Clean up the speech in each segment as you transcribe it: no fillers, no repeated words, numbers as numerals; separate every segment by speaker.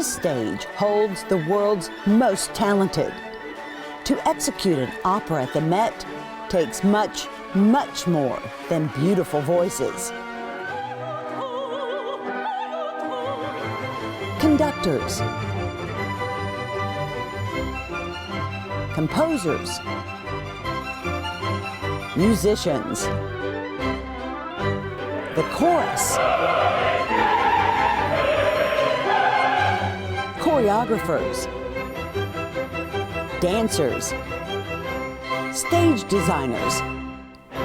Speaker 1: This stage holds the world's most talented. To execute an opera at the Met takes much, much more than beautiful voices. Conductors, composers, musicians, the chorus, choreographers, dancers, stage designers,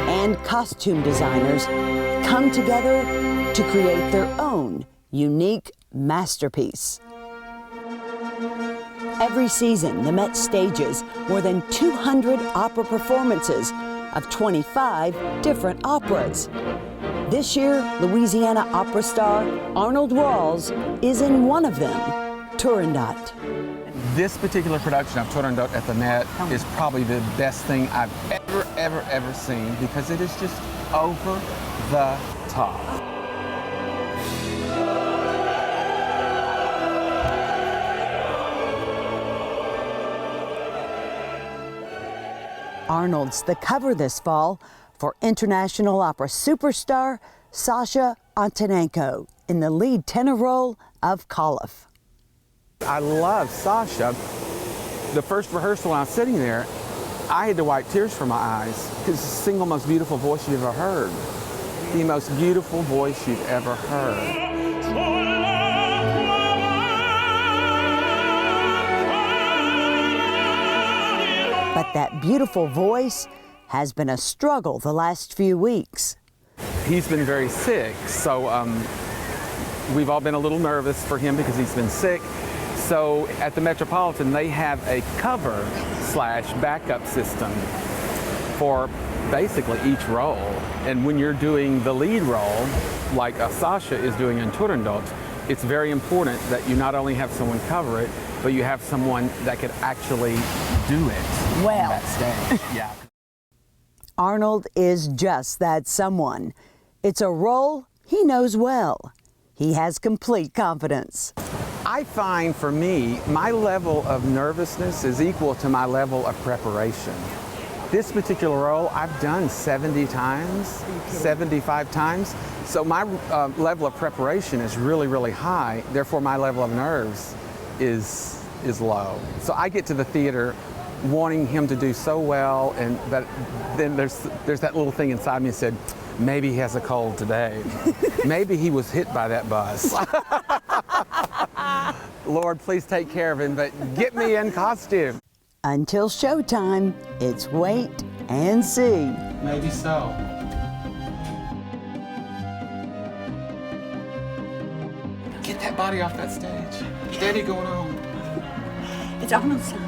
Speaker 1: and costume designers come together to create their own unique masterpiece. Every season, the Met stages more than 200 opera performances of 25 different operas. This year, Louisiana opera star Arnold Rawls is in one of them, Turandot.
Speaker 2: This particular production of Turandot at the Met is probably the best thing I've ever seen, because it is just over the top.
Speaker 1: Arnold's the cover this fall for international opera superstar Sasha Antonenko in the lead tenor role of Khalif.
Speaker 2: I love Sasha. The first rehearsal when I was sitting there, I had to wipe tears from my eyes, because it's the single most beautiful voice you've ever heard. The most beautiful voice you've ever heard.
Speaker 1: But that beautiful voice has been a struggle the last few weeks.
Speaker 2: He's been very sick, so we've all been a little nervous for him because he's been sick. So at the Metropolitan, they have a cover/backup system for basically each role. And when you're doing the lead role, like Sasha is doing in Turandot, it's very important that you not only have someone cover it, but you have someone that could actually do it
Speaker 1: well
Speaker 2: on that stage. Yeah.
Speaker 1: Arnold is just that someone. It's a role he knows well. He has complete confidence.
Speaker 2: I find for me, my level of nervousness is equal to my level of preparation. This particular role I've done 70 times, 75 times. So my level of preparation is really, really high. Therefore, my level of nerves is low. So I get to the theater wanting him to do so well, and but then there's that little thing inside me that said, maybe he has a cold today. Maybe he was hit by that bus. Lord, please take care of him, but get me in costume.
Speaker 1: Until showtime, it's wait and see.
Speaker 2: Maybe so. Get that body off that stage. Steady going on.
Speaker 3: It's Arnold's son.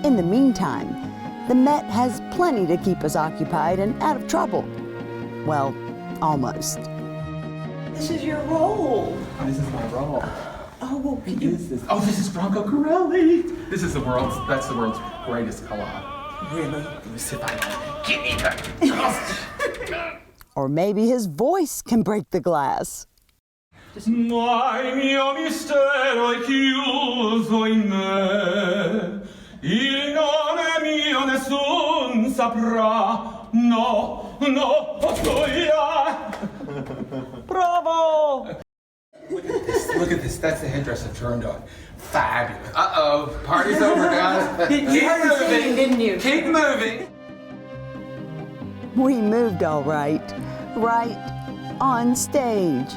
Speaker 1: In the meantime, the Met has plenty to keep us occupied and out of trouble. Well, almost.
Speaker 3: This is your role.
Speaker 2: This is my role.
Speaker 3: Oh, well,
Speaker 2: This is Bronco Corelli. That's the world's greatest collab.
Speaker 3: really?
Speaker 2: Let me see if I can get me back.
Speaker 1: Or maybe his voice can break the glass.
Speaker 4: Ma il mio mistero è chiuso in me, il nome mio nessun saprà, no,
Speaker 1: Bravo!
Speaker 2: Look at this. That's the headdress of Turandot. Fabulous. Uh-oh. Party's over, guys. Keep moving.
Speaker 3: Didn't you?
Speaker 2: Keep moving.
Speaker 1: We moved all right, right on stage.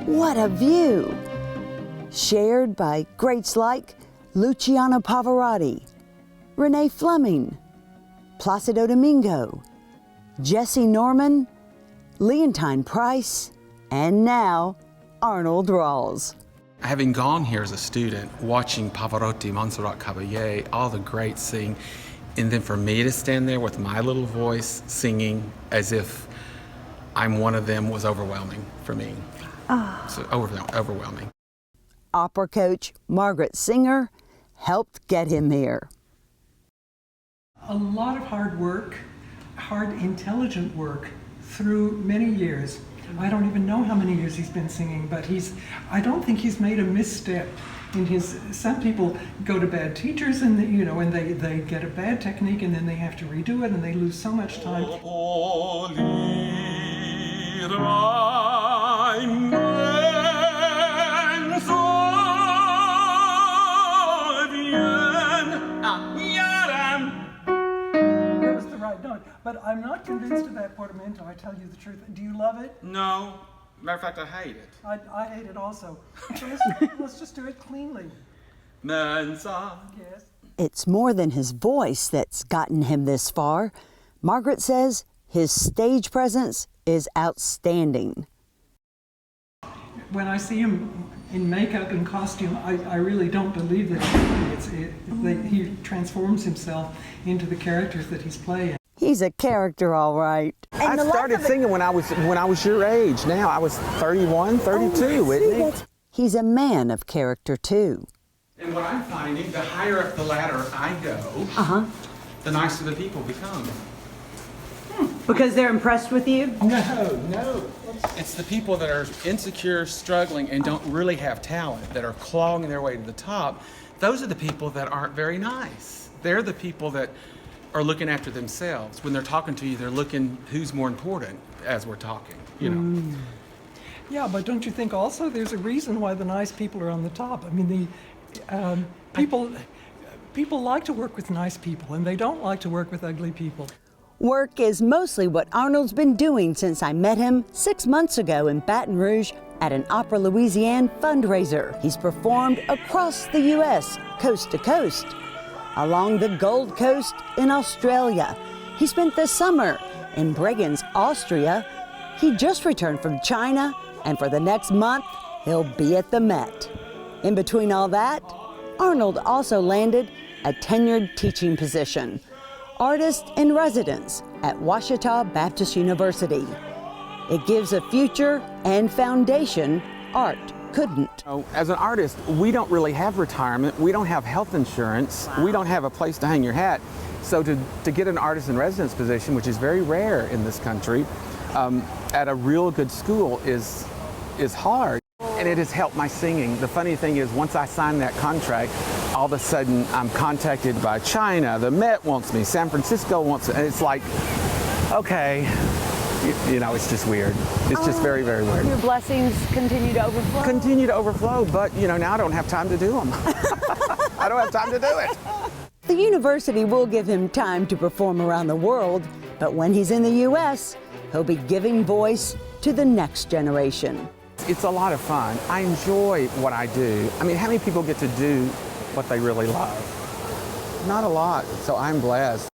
Speaker 1: What a view! Shared by greats like Luciano Pavarotti, Renee Fleming, Placido Domingo, Jesse Norman, Leontine Price, and now Arnold Rawls.
Speaker 2: Having gone here as a student, watching Pavarotti, Montserrat Caballé, all the greats sing, and then for me to stand there with my little voice singing as if I'm one of them was overwhelming for me. So overwhelming.
Speaker 1: Opera coach Margaret Singer helped get him here.
Speaker 5: A lot of hard work, hard, intelligent work through many years. I don't even know how many years he's been singing, but I don't think he's made a misstep in his. Some people go to bad teachers and they get a bad technique and then they have to redo it and they lose so much time. That was the right note, but I'm not convinced of that portamento, I tell you the truth. Do you love it?
Speaker 4: No. Matter of fact, I hate it.
Speaker 5: I hate it also. So let's just do it cleanly.
Speaker 4: Mensa.
Speaker 5: Yes.
Speaker 1: It's more than his voice that's gotten him this far. Margaret says his stage presence is outstanding.
Speaker 5: When I see him in makeup and costume, I really don't believe that he transforms himself into the characters that he's playing.
Speaker 1: He's a character, all right.
Speaker 2: I started singing when I was your age. Now I was 31, 32, Whitney.
Speaker 1: He's a man of character, too.
Speaker 4: And what I'm finding, the higher up the ladder I go, the nicer the people become.
Speaker 3: Because they're impressed with you?
Speaker 5: No.
Speaker 4: It's the people that are insecure, struggling, and don't really have talent, that are clawing their way to the top. Those are the people that aren't very nice. They're the people that are looking after themselves. When they're talking to you, they're looking who's more important as we're talking, you know.
Speaker 5: Yeah, but don't you think also there's a reason why the nice people are on the top? I mean, people like to work with nice people, and they don't like to work with ugly people.
Speaker 1: Work is mostly what Arnold's been doing since I met him 6 months ago in Baton Rouge at an Opera Louisiana fundraiser. He's performed across the U.S., coast to coast, along the Gold Coast in Australia. He spent the summer in Bregenz, Austria. He just returned from China, and for the next month, he'll be at the Met. In between all that, Arnold also landed a tenured teaching position, artist in residence at Ouachita Baptist University. It gives a future and foundation art couldn't.
Speaker 2: As an artist, we don't really have retirement. We don't have health insurance. We don't have a place to hang your hat. So to get an artist in residence position, which is very rare in this country, at a real good school is hard. And it has helped my singing. The funny thing is, once I signed that contract, all of a sudden I'm contacted by China, the Met wants me, San Francisco wants me, and it's like, okay, you know, it's just weird. It's just very, very weird.
Speaker 6: Your blessings continue to overflow?
Speaker 2: Continue to overflow, but you know, now I don't have time to do them. I don't have time to do it.
Speaker 1: The university will give him time to perform around the world, but when he's in the U.S., he'll be giving voice to the next generation.
Speaker 2: It's a lot of fun. I enjoy what I do. I mean, how many people get to do what they really love? Not a lot, so I'm blessed.